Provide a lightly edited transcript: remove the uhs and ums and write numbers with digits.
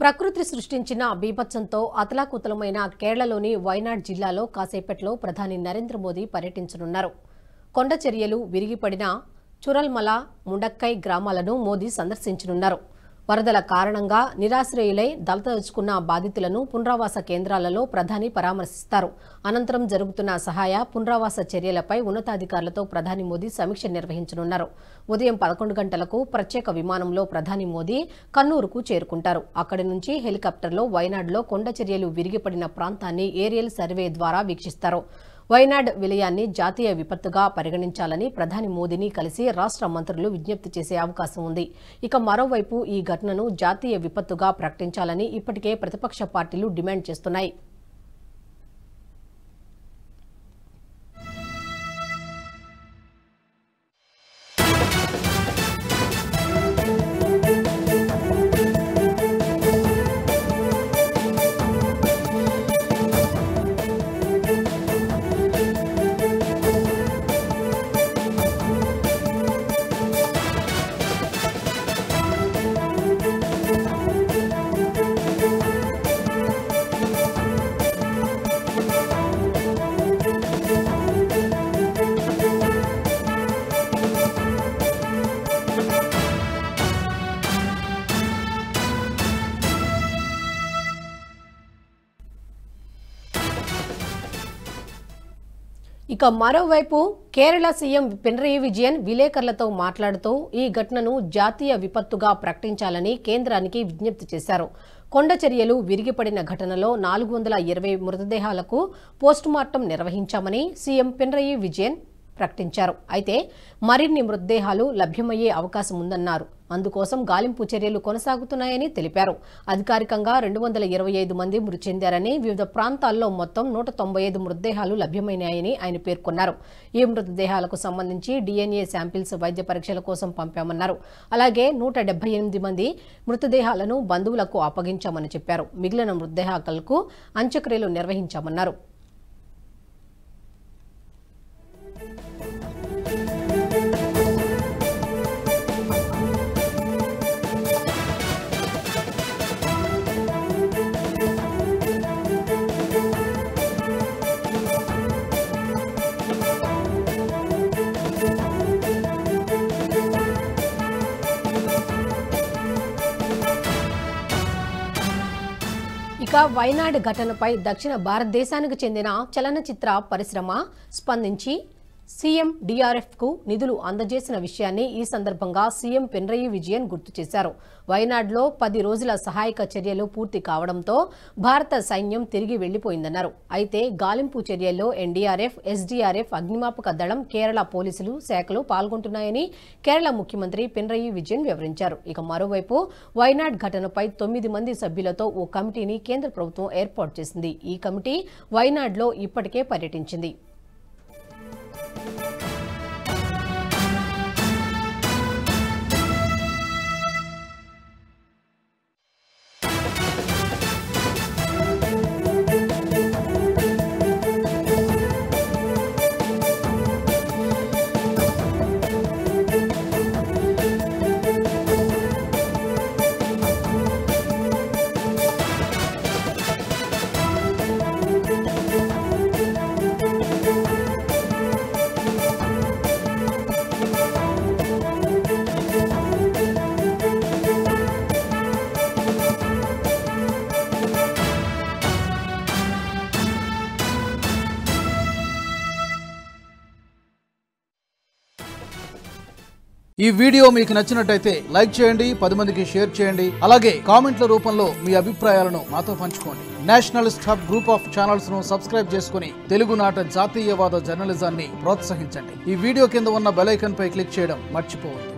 ప్రకృతి సృష్టించిన బీభత్సంతో అతలాకుతలమైన కేరళలోని వైనాడ్ జిల్లాలో కాసేపట్లో ప్రధాని నరేంద్ర మోదీ పర్యటించనున్నారు. కొండ చర్యలు విరిగిపడిన చురల్మల, ముండక్కై గ్రామాలను మోదీ సందర్శించనున్నారు. వరదల కారణంగా నిరాశ్రయులై దళదలుచుకున్న బాధితులను పునరావాస కేంద్రాలలో ప్రధాని పరామర్శిస్తారు. అనంతరం జరుగుతున్న సహాయ పునరావాస చర్యలపై ఉన్నతాధికారులతో ప్రధాని మోదీ సమీక్ష నిర్వహించనున్నారు. ఉదయం 11 గంటలకు ప్రత్యేక విమానంలో ప్రధాని మోదీ కన్నూరుకు చేరుకుంటారు. అక్కడి నుంచి హెలికాప్టర్లో వైనాడ్లో కొండ చర్యలు విరిగిపడిన ప్రాంతాన్ని ఏరియల్ సర్వే ద్వారా వీక్షిస్తారు. వైనాడ్ విలయాన్ని జాతీయ విపత్తుగా పరిగణించాలని ప్రధాని మోదీని కలిసి రాష్ట్ర మంత్రులు విజ్ఞప్తి చేసే అవకాశం ఉంది. ఇక మరోవైపు ఈ ఘటనను జాతీయ విపత్తుగా ప్రకటించాలని ఇప్పటికే ప్రతిపక్ష పార్టీలు డిమాండ్ చేస్తున్నాయి. ఇక మరోవైపు కేరళ సీఎం పినరయి విజయన్ విలేకరులతో మాట్లాడుతూ ఈ ఘటనను జాతీయ విపత్తుగా ప్రకటించాలని కేంద్రానికి విజ్ఞప్తి చేశారు. కొండ చర్యలు విరిగిపడిన ఘటనలో 420 మృతదేహాలకు పోస్టుమార్టం నిర్వహించామని సీఎం పినరయి విజయన్ ప్రకటించారు. అయితే మరిన్ని మృతదేహాలు లభ్యమయ్యే అవకాశం ఉందన్నారు. అందుకోసం గాలింపు చర్యలు కొనసాగుతున్నాయని తెలిపారు. అధికారికంగా 225 మంది మృతి చెందారని, వివిధ ప్రాంతాల్లో మొత్తం 195 మృతదేహాలు లభ్యమైనాయని ఆయన పేర్కొన్నారు. ఈ మృతదేహాలకు సంబంధించి DNA శాంపిల్స్ వైద్య పరీక్షల కోసం పంపామన్నారు. అలాగే 178 మంది మృతదేహాలను బంధువులకు అప్పగించామని చెప్పారు. మిగిలిన మృతదేహాలకు అంత్యక్రియలు నిర్వహించామన్నారు. ఇక వైనాడ్ ఘటనపై దక్షిణ భారతదేశానికి చెందిన చలనచిత్ర పరిశ్రమ స్పందించి సీఎం DRFకు నిధులు అందజేసిన విషయాన్ని ఈ సందర్భంగా సీఎం పినరయి విజయన్ గుర్తు చేశారు. వైనాడ్లో 10 రోజుల సహాయక చర్యలు పూర్తి కావడంతో భారత సైన్యం తిరిగి వెళ్లిపోయిందన్నారు. అయితే గాలింపు చర్యల్లో NDRF, SDRF, అగ్నిమాపక దళం, కేరళ పోలీసులు శాఖలు పాల్గొంటున్నాయని కేరళ ముఖ్యమంత్రి పినరయి విజయన్ వివరించారు. ఇక మరోవైపు వైనాడ్ ఘటనపై 9 మంది సభ్యులతో ఓ కమిటీని కేంద్ర ప్రభుత్వం ఏర్పాటు చేసింది. ఈ కమిటీ వైనాడ్లో ఇప్పటికే పర్యటించింది. ఈ వీడియో మీకు నచ్చినట్టయితే లైక్ చేయండి, 10 మందికి షేర్ చేయండి. అలాగే కామెంట్ల రూపంలో మీ అభిప్రాయాలను మాతో పంచుకోండి. Nationalist hub group of channels ను సబ్స్క్రైబ్ చేసుకుని తెలుగునాట జాతీయవాద జర్నలిజాన్ని ప్రోత్సహించండి. ఈ వీడియో కింద ఉన్న బెల్ ఐకాన్ పై క్లిక్ చేయడం మర్చిపోవద్దు.